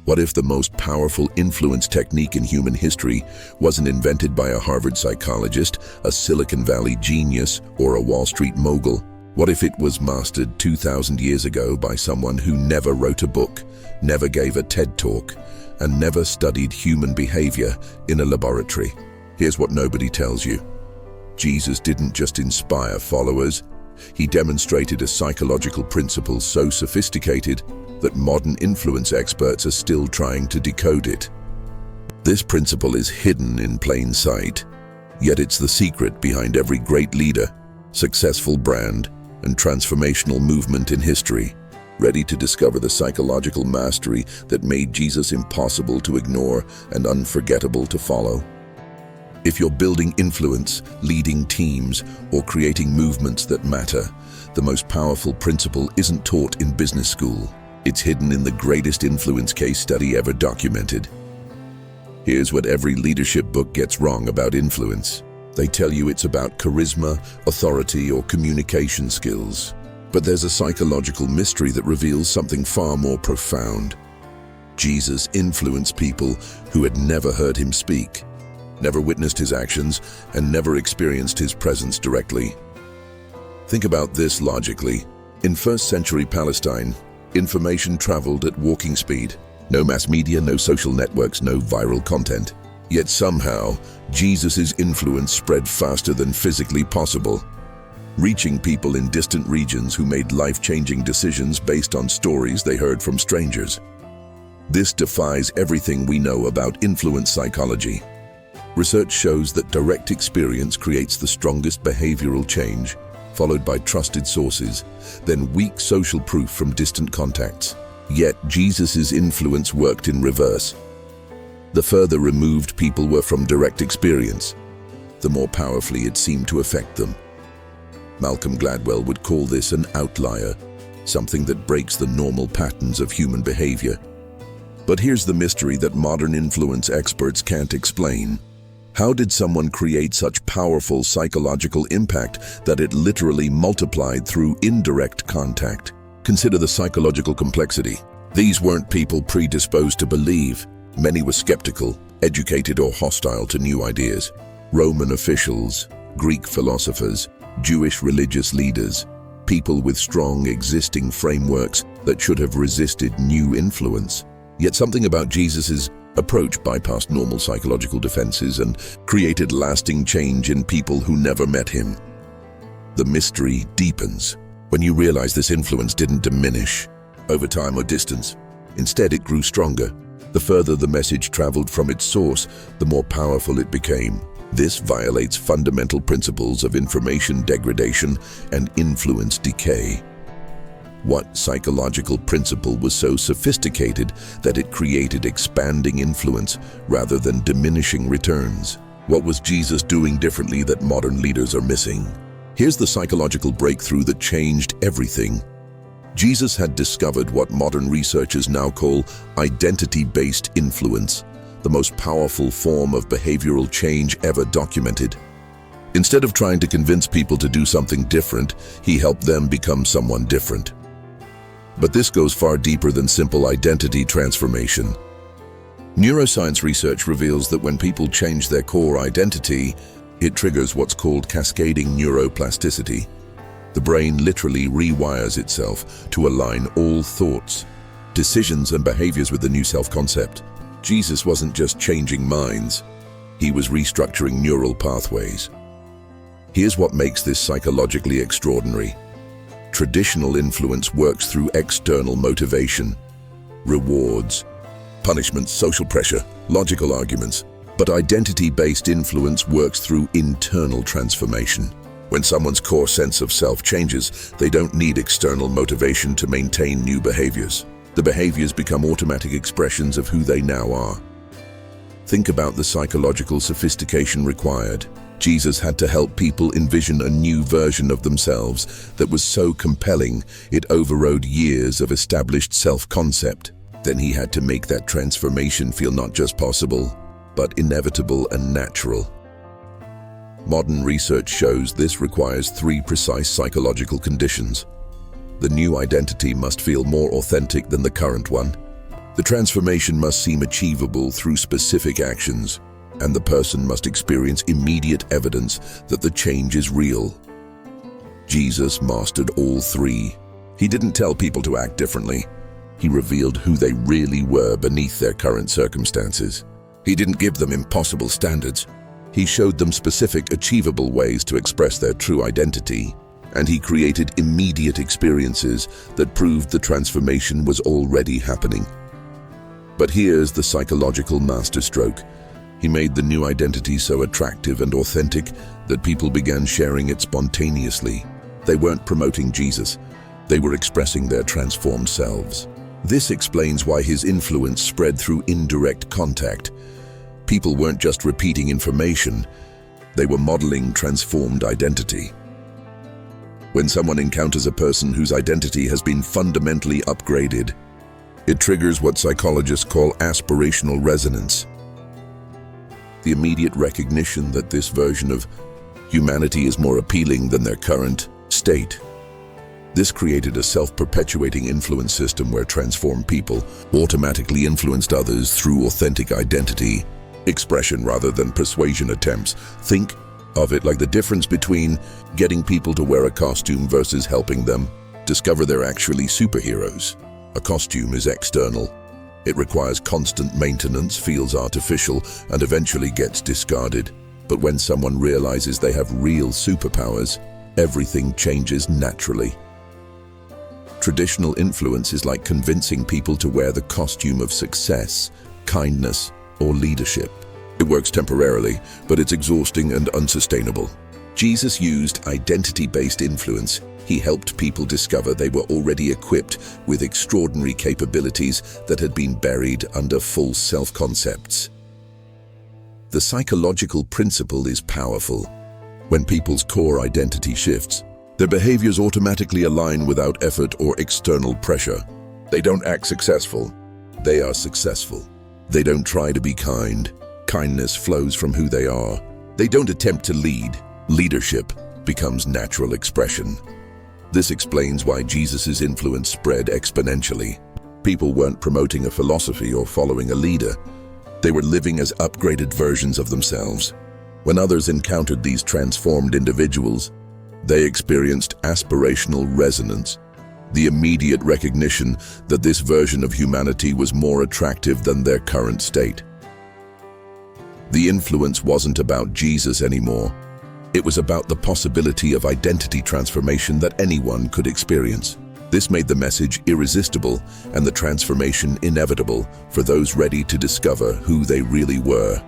What if the most powerful influence technique in human history wasn't invented by a Harvard psychologist, a Silicon Valley genius, or a Wall Street mogul? What if it was mastered 2,000 years ago by someone who never wrote a book, never gave a TED Talk, and never studied human behavior in a laboratory? Here's what nobody tells you. Jesus didn't just inspire followers, he demonstrated a psychological principle so sophisticated that modern influence experts are still trying to decode it. This principle is hidden in plain sight, yet it's the secret behind every great leader, successful brand, and transformational movement in history. Ready to discover the psychological mastery that made Jesus impossible to ignore and unforgettable to follow? If you're building influence, leading teams, or creating movements that matter, the most powerful principle isn't taught in business school. It's hidden in the greatest influence case study ever documented. Here's what every leadership book gets wrong about influence. They tell you it's about charisma, authority, or communication skills. But there's a psychological mystery that reveals something far more profound. Jesus influenced people who had never heard him speak, never witnessed his actions, and never experienced his presence directly. Think about this logically. In first-century Palestine, information traveled at walking speed. No mass media, no social networks, no viral content. Yet somehow, Jesus' influence spread faster than physically possible, reaching people in distant regions who made life-changing decisions based on stories they heard from strangers. This defies everything we know about influence psychology. Research shows that direct experience creates the strongest behavioral change, followed by trusted sources, then weak social proof from distant contacts. Yet Jesus' influence worked in reverse. The further removed people were from direct experience, the more powerfully it seemed to affect them. Malcolm Gladwell would call this an outlier, something that breaks the normal patterns of human behavior. But here's the mystery that modern influence experts can't explain. How did someone create such powerful psychological impact that it literally multiplied through indirect contact? Consider the psychological complexity. These weren't people predisposed to believe. Many were skeptical, educated, or hostile to new ideas. Roman officials, Greek philosophers, Jewish religious leaders, people with strong existing frameworks that should have resisted new influence. Yet something about Jesus' approach bypassed normal psychological defenses and created lasting change in people who never met him. The mystery deepens when you realize this influence didn't diminish over time or distance. Instead, it grew stronger. The further the message traveled from its source, the more powerful it became. This violates fundamental principles of information degradation and influence decay. What psychological principle was so sophisticated that it created expanding influence rather than diminishing returns? What was Jesus doing differently that modern leaders are missing? Here's the psychological breakthrough that changed everything. Jesus had discovered what modern researchers now call identity-based influence, the most powerful form of behavioral change ever documented. Instead of trying to convince people to do something different, he helped them become someone different. But this goes far deeper than simple identity transformation. Neuroscience research reveals that when people change their core identity, it triggers what's called cascading neuroplasticity. The brain literally rewires itself to align all thoughts, decisions, and behaviors with the new self-concept. Jesus wasn't just changing minds, he was restructuring neural pathways. Here's what makes this psychologically extraordinary. Traditional influence works through external motivation, rewards, punishments, social pressure, logical arguments. But identity-based influence works through internal transformation. When someone's core sense of self changes, they don't need external motivation to maintain new behaviors. The behaviors become automatic expressions of who they now are. Think about the psychological sophistication required. Jesus had to help people envision a new version of themselves that was so compelling it overrode years of established self-concept. Then he had to make that transformation feel not just possible, but inevitable and natural. Modern research shows this requires 3 precise psychological conditions. The new identity must feel more authentic than the current one. The transformation must seem achievable through specific actions, and the person must experience immediate evidence that the change is real. Jesus mastered all three. He didn't tell people to act differently. He revealed who they really were beneath their current circumstances. He didn't give them impossible standards. He showed them specific, achievable ways to express their true identity, and he created immediate experiences that proved the transformation was already happening. But here's the psychological masterstroke. He made the new identity so attractive and authentic that people began sharing it spontaneously. They weren't promoting Jesus. They were expressing their transformed selves. This explains why his influence spread through indirect contact. People weren't just repeating information. They were modeling transformed identity. When someone encounters a person whose identity has been fundamentally upgraded, it triggers what psychologists call aspirational resonance. The immediate recognition that this version of humanity is more appealing than their current state. This created a self-perpetuating influence system where transformed people automatically influenced others through authentic identity expression rather than persuasion attempts. Think of it like the difference between getting people to wear a costume versus helping them discover they're actually superheroes. A costume is external. It requires constant maintenance, feels artificial, and eventually gets discarded. But when someone realizes they have real superpowers, everything changes naturally. Traditional influence is like convincing people to wear the costume of success, kindness, or leadership. It works temporarily, but it's exhausting and unsustainable. Jesus used identity-based influence. He helped people discover they were already equipped with extraordinary capabilities that had been buried under false self-concepts. The psychological principle is powerful. When people's core identity shifts, their behaviors automatically align without effort or external pressure. They don't act successful. They are successful. They don't try to be kind. Kindness flows from who they are. They don't attempt to lead. Leadership becomes natural expression. This explains why Jesus' influence spread exponentially. People weren't promoting a philosophy or following a leader. They were living as upgraded versions of themselves. When others encountered these transformed individuals, they experienced aspirational resonance, the immediate recognition that this version of humanity was more attractive than their current state. The influence wasn't about Jesus anymore. It was about the possibility of identity transformation that anyone could experience. This made the message irresistible and the transformation inevitable for those ready to discover who they really were.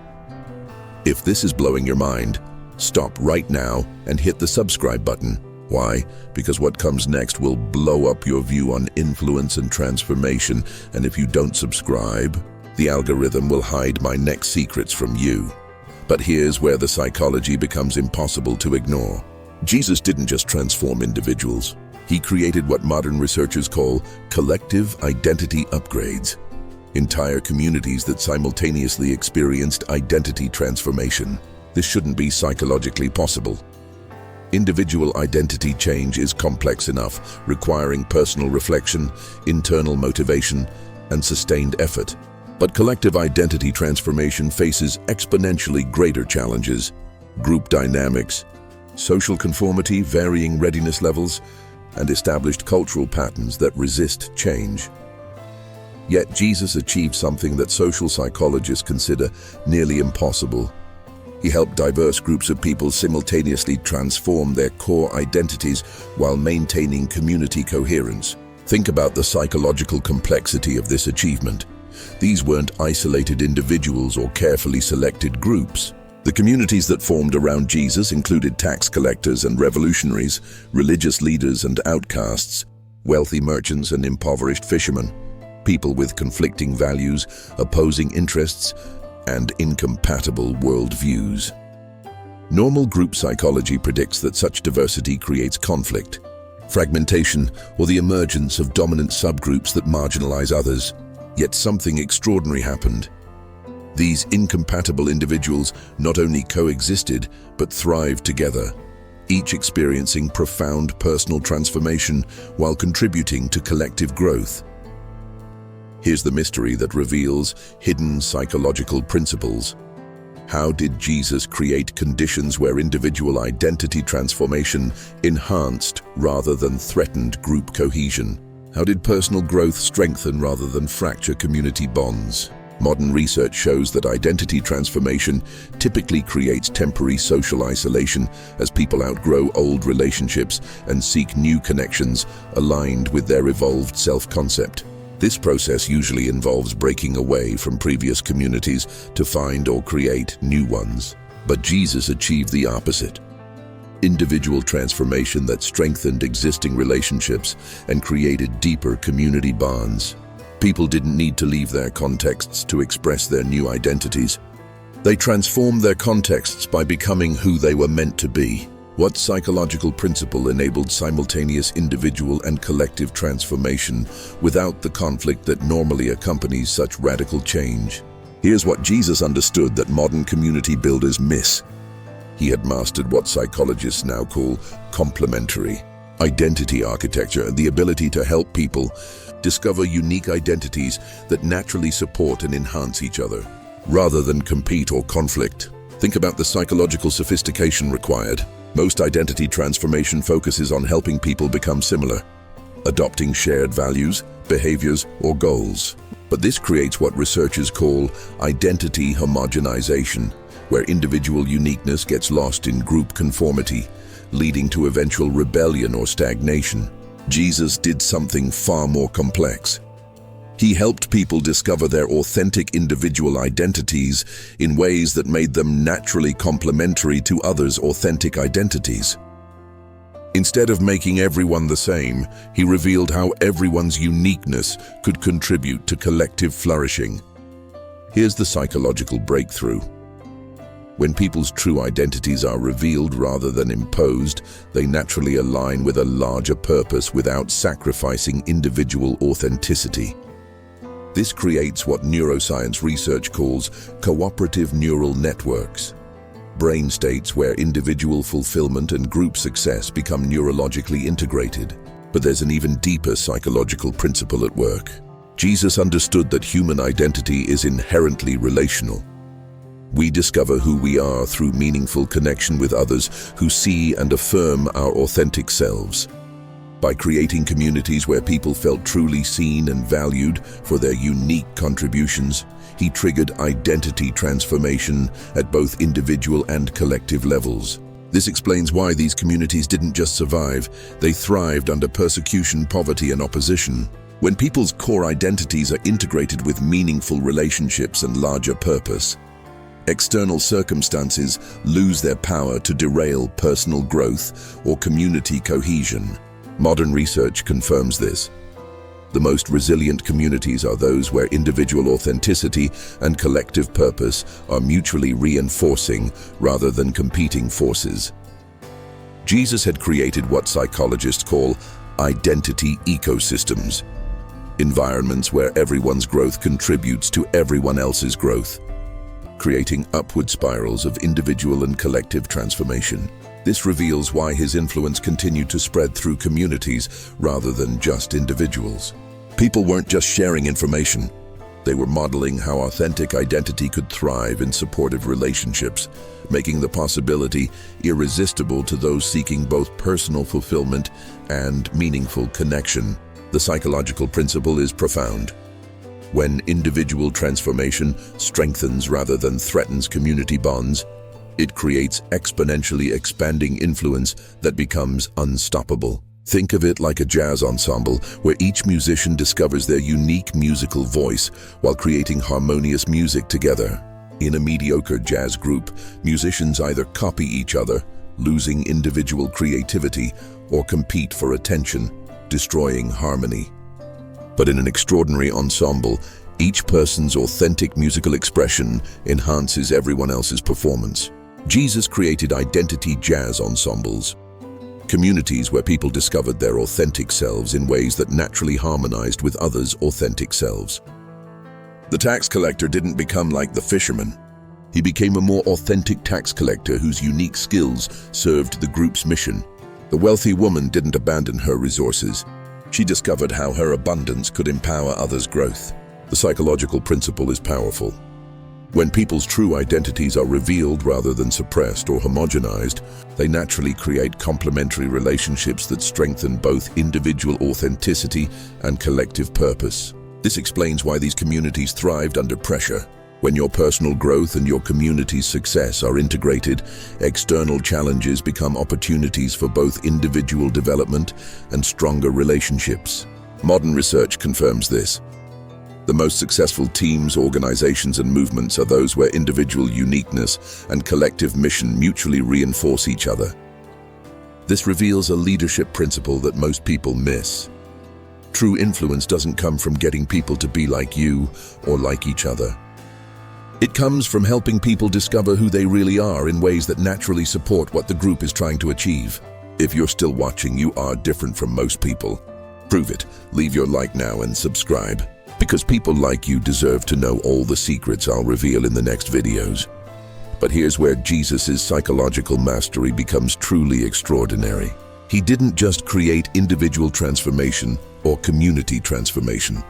If this is blowing your mind, stop right now and hit the subscribe button. Why? Because what comes next will blow up your view on influence and transformation, and if you don't subscribe, the algorithm will hide my next secrets from you. But here's where the psychology becomes impossible to ignore. Jesus didn't just transform individuals. He created what modern researchers call collective identity upgrades. Entire communities that simultaneously experienced identity transformation. This shouldn't be psychologically possible. Individual identity change is complex enough, requiring personal reflection, internal motivation, and sustained effort. But collective identity transformation faces exponentially greater challenges: group dynamics, social conformity, varying readiness levels, and established cultural patterns that resist change. Yet Jesus achieved something that social psychologists consider nearly impossible. He helped diverse groups of people simultaneously transform their core identities while maintaining community coherence. Think about the psychological complexity of this achievement. These weren't isolated individuals or carefully selected groups. The communities that formed around Jesus included tax collectors and revolutionaries, religious leaders and outcasts, wealthy merchants and impoverished fishermen, people with conflicting values, opposing interests, and incompatible worldviews. Normal group psychology predicts that such diversity creates conflict, fragmentation, or the emergence of dominant subgroups that marginalize others. Yet something extraordinary happened. These incompatible individuals not only coexisted, but thrived together, each experiencing profound personal transformation while contributing to collective growth. Here's the mystery that reveals hidden psychological principles. How did Jesus create conditions where individual identity transformation enhanced rather than threatened group cohesion? How did personal growth strengthen rather than fracture community bonds? Modern research shows that identity transformation typically creates temporary social isolation as people outgrow old relationships and seek new connections aligned with their evolved self-concept. This process usually involves breaking away from previous communities to find or create new ones. But Jesus achieved the opposite. Individual transformation that strengthened existing relationships and created deeper community bonds. People didn't need to leave their contexts to express their new identities. They transformed their contexts by becoming who they were meant to be. What psychological principle enabled simultaneous individual and collective transformation without the conflict that normally accompanies such radical change? Here's what Jesus understood that modern community builders miss. He had mastered what psychologists now call complementary identity architecture, the ability to help people discover unique identities that naturally support and enhance each other, rather than compete or conflict. Think about the psychological sophistication required. Most identity transformation focuses on helping people become similar, adopting shared values, behaviors, or goals. But this creates what researchers call identity homogenization, where individual uniqueness gets lost in group conformity, leading to eventual rebellion or stagnation. Jesus did something far more complex. He helped people discover their authentic individual identities in ways that made them naturally complementary to others' authentic identities. Instead of making everyone the same, he revealed how everyone's uniqueness could contribute to collective flourishing. Here's the psychological breakthrough. When people's true identities are revealed rather than imposed, they naturally align with a larger purpose without sacrificing individual authenticity. This creates what neuroscience research calls cooperative neural networks, brain states where individual fulfillment and group success become neurologically integrated. But there's an even deeper psychological principle at work. Jesus understood that human identity is inherently relational. We discover who we are through meaningful connection with others who see and affirm our authentic selves. By creating communities where people felt truly seen and valued for their unique contributions, he triggered identity transformation at both individual and collective levels. This explains why these communities didn't just survive, they thrived under persecution, poverty, and opposition. When people's core identities are integrated with meaningful relationships and larger purpose, external circumstances lose their power to derail personal growth or community cohesion. Modern research confirms this. The most resilient communities are those where individual authenticity and collective purpose are mutually reinforcing rather than competing forces. Jesus had created what psychologists call identity ecosystems, environments where everyone's growth contributes to everyone else's growth, creating upward spirals of individual and collective transformation. This reveals why his influence continued to spread through communities rather than just individuals. People weren't just sharing information, they were modeling how authentic identity could thrive in supportive relationships, making the possibility irresistible to those seeking both personal fulfillment and meaningful connection. The psychological principle is profound. When individual transformation strengthens rather than threatens community bonds, it creates exponentially expanding influence that becomes unstoppable. Think of it like a jazz ensemble where each musician discovers their unique musical voice while creating harmonious music together. In a mediocre jazz group, musicians either copy each other, losing individual creativity, or compete for attention, destroying harmony. But in an extraordinary ensemble, each person's authentic musical expression enhances everyone else's performance. Jesus created identity jazz ensembles, communities where people discovered their authentic selves in ways that naturally harmonized with others' authentic selves. The tax collector didn't become like the fisherman. He became a more authentic tax collector whose unique skills served the group's mission. The wealthy woman didn't abandon her resources. She discovered how her abundance could empower others' growth. The psychological principle is powerful. When people's true identities are revealed rather than suppressed or homogenized, they naturally create complementary relationships that strengthen both individual authenticity and collective purpose. This explains why these communities thrived under pressure. When your personal growth and your community's success are integrated, external challenges become opportunities for both individual development and stronger relationships. Modern research confirms this. The most successful teams, organizations, and movements are those where individual uniqueness and collective mission mutually reinforce each other. This reveals a leadership principle that most people miss. True influence doesn't come from getting people to be like you or like each other. It comes from helping people discover who they really are in ways that naturally support what the group is trying to achieve. If you're still watching, you are different from most people. Prove it. Leave your like now and subscribe. Because people like you deserve to know all the secrets I'll reveal in the next videos. But here's where Jesus' psychological mastery becomes truly extraordinary. He didn't just create individual transformation or community transformation.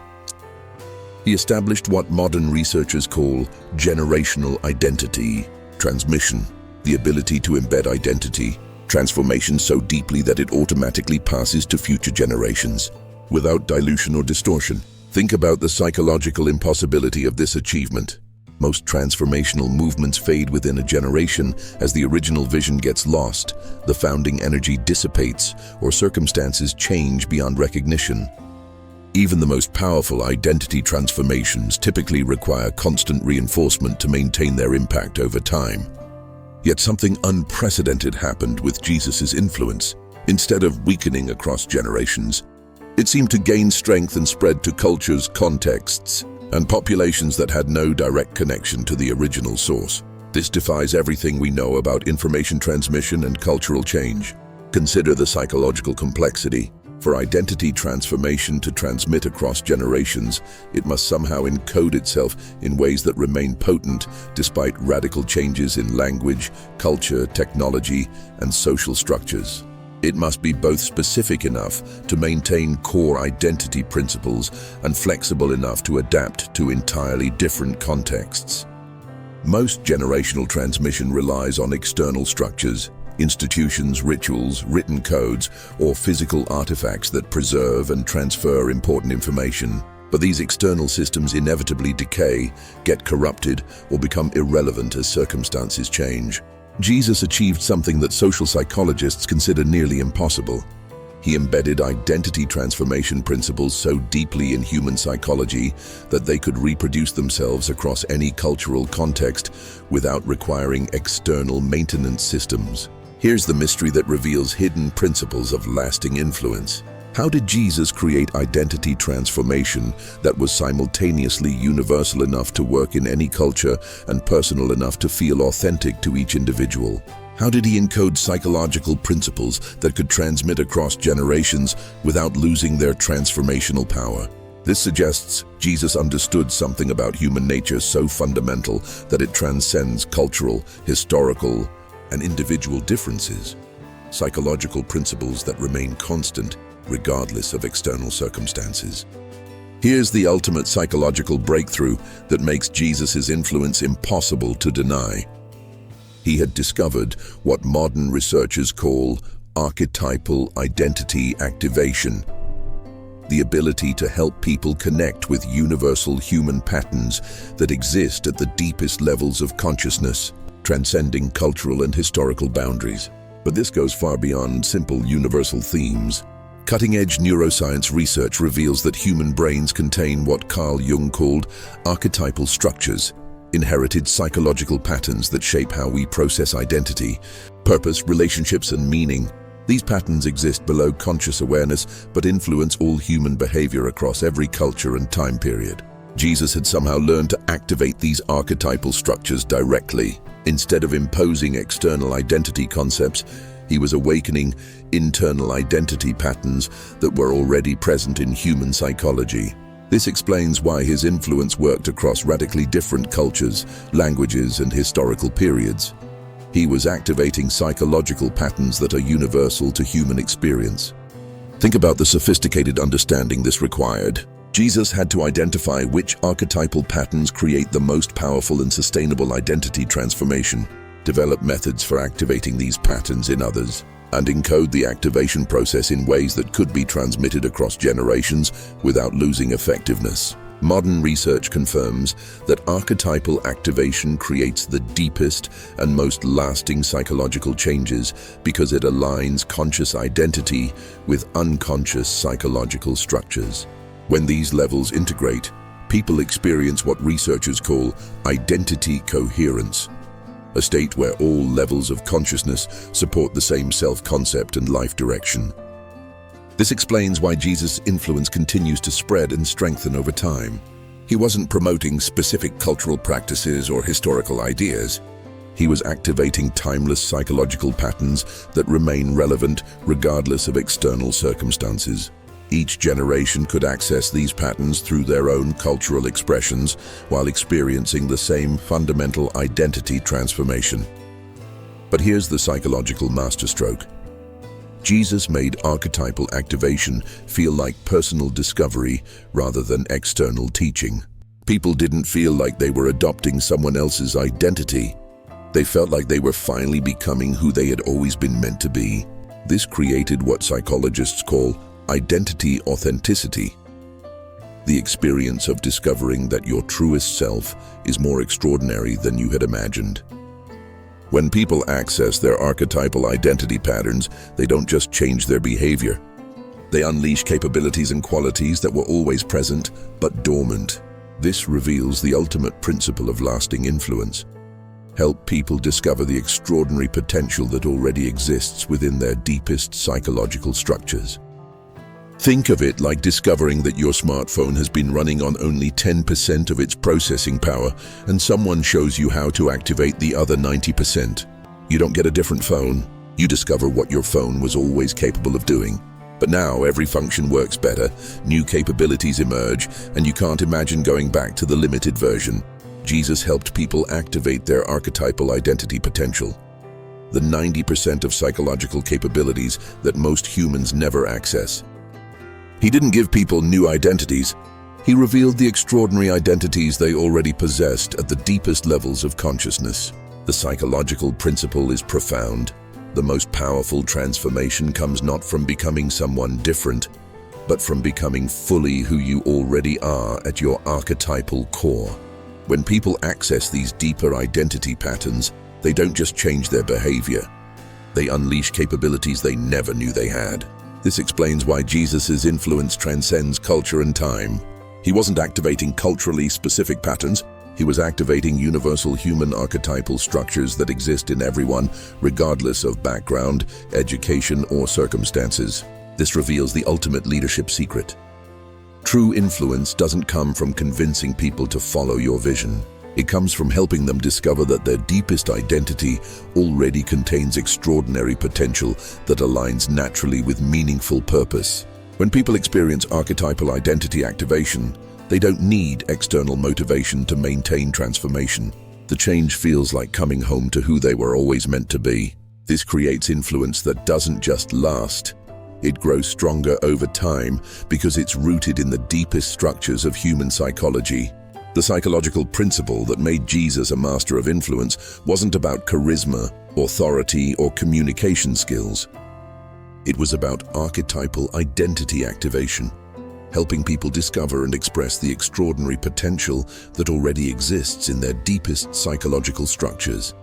He established what modern researchers call generational identity transmission, the ability to embed identity transformation so deeply that it automatically passes to future generations, without dilution or distortion. Think about the psychological impossibility of this achievement. Most transformational movements fade within a generation as the original vision gets lost, the founding energy dissipates, or circumstances change beyond recognition. Even the most powerful identity transformations typically require constant reinforcement to maintain their impact over time. Yet something unprecedented happened with Jesus' influence. Instead of weakening across generations, it seemed to gain strength and spread to cultures, contexts, and populations that had no direct connection to the original source. This defies everything we know about information transmission and cultural change. Consider the psychological complexity. For identity transformation to transmit across generations, it must somehow encode itself in ways that remain potent despite radical changes in language, culture, technology, and social structures. It must be both specific enough to maintain core identity principles and flexible enough to adapt to entirely different contexts. Most generational transmission relies on external structures, institutions, rituals, written codes, or physical artifacts that preserve and transfer important information. But these external systems inevitably decay, get corrupted, or become irrelevant as circumstances change. Jesus achieved something that social psychologists consider nearly impossible. He embedded identity transformation principles so deeply in human psychology that they could reproduce themselves across any cultural context without requiring external maintenance systems. Here's the mystery that reveals hidden principles of lasting influence. How did Jesus create identity transformation that was simultaneously universal enough to work in any culture and personal enough to feel authentic to each individual? How did he encode psychological principles that could transmit across generations without losing their transformational power? This suggests Jesus understood something about human nature so fundamental that it transcends cultural, historical, and individual differences. Psychological principles that remain constant regardless of external circumstances. Here's the ultimate psychological breakthrough that makes Jesus' influence impossible to deny. He had discovered what modern researchers call archetypal identity activation, the ability to help people connect with universal human patterns that exist at the deepest levels of consciousness, transcending cultural and historical boundaries. But this goes far beyond simple universal themes. Cutting-edge neuroscience research reveals that human brains contain what Carl Jung called archetypal structures, inherited psychological patterns that shape how we process identity, purpose, relationships, and meaning. These patterns exist below conscious awareness but influence all human behavior across every culture and time period. Jesus had somehow learned to activate these archetypal structures directly. Instead of imposing external identity concepts, he was awakening internal identity patterns that were already present in human psychology. This explains why his influence worked across radically different cultures, languages, and historical periods. He was activating psychological patterns that are universal to human experience. Think about the sophisticated understanding this required. Jesus had to identify which archetypal patterns create the most powerful and sustainable identity transformation, develop methods for activating these patterns in others, and encode the activation process in ways that could be transmitted across generations without losing effectiveness. Modern research confirms that archetypal activation creates the deepest and most lasting psychological changes because it aligns conscious identity with unconscious psychological structures. When these levels integrate, people experience what researchers call identity coherence, a state where all levels of consciousness support the same self-concept and life direction. This explains why Jesus' influence continues to spread and strengthen over time. He wasn't promoting specific cultural practices or historical ideas. He was activating timeless psychological patterns that remain relevant regardless of external circumstances. Each generation could access these patterns through their own cultural expressions while experiencing the same fundamental identity transformation. But here's the psychological masterstroke. Jesus made archetypal activation feel like personal discovery rather than external teaching. People didn't feel like they were adopting someone else's identity. They felt like they were finally becoming who they had always been meant to be. This created what psychologists call identity authenticity, the experience of discovering that your truest self is more extraordinary than you had imagined. When people access their archetypal identity patterns, they don't just change their behavior. They unleash capabilities and qualities that were always present but dormant. This reveals the ultimate principle of lasting influence. Help people discover the extraordinary potential that already exists within their deepest psychological structures. Think of it like discovering that your smartphone has been running on only 10% of its processing power, and someone shows you how to activate the other 90%. You don't get a different phone. You discover what your phone was always capable of doing. But now every function works better, new capabilities emerge, and you can't imagine going back to the limited version. Jesus helped people activate their archetypal identity potential, the 90% of psychological capabilities that most humans never access. He didn't give people new identities. He revealed the extraordinary identities they already possessed at the deepest levels of consciousness. The psychological principle is profound. The most powerful transformation comes not from becoming someone different, but from becoming fully who you already are at your archetypal core. When people access these deeper identity patterns, they don't just change their behavior. They unleash capabilities they never knew they had. This explains why Jesus' influence transcends culture and time. He wasn't activating culturally specific patterns. He was activating universal human archetypal structures that exist in everyone, regardless of background, education, or circumstances. This reveals the ultimate leadership secret. True influence doesn't come from convincing people to follow your vision. It comes from helping them discover that their deepest identity already contains extraordinary potential that aligns naturally with meaningful purpose. When people experience archetypal identity activation, they don't need external motivation to maintain transformation. The change feels like coming home to who they were always meant to be. This creates influence that doesn't just last. It grows stronger over time because it's rooted in the deepest structures of human psychology. The psychological principle that made Jesus a master of influence wasn't about charisma, authority, or communication skills. It was about archetypal identity activation, helping people discover and express the extraordinary potential that already exists in their deepest psychological structures.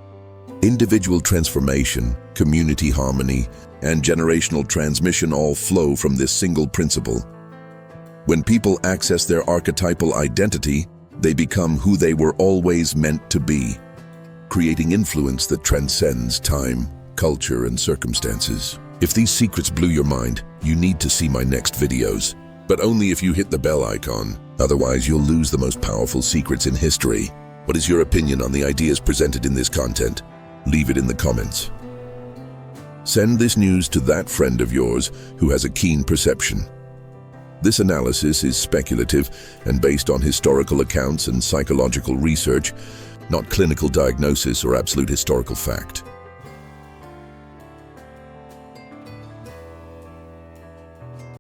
Individual transformation, community harmony, and generational transmission all flow from this single principle. When people access their archetypal identity, they become who they were always meant to be, creating influence that transcends time, culture, and circumstances. If these secrets blew your mind, you need to see my next videos, but only if you hit the bell icon. Otherwise, you'll lose the most powerful secrets in history. What is your opinion on the ideas presented in this content? Leave it in the comments. Send this news to that friend of yours who has a keen perception. This analysis is speculative and based on historical accounts and psychological research, not clinical diagnosis or absolute historical fact.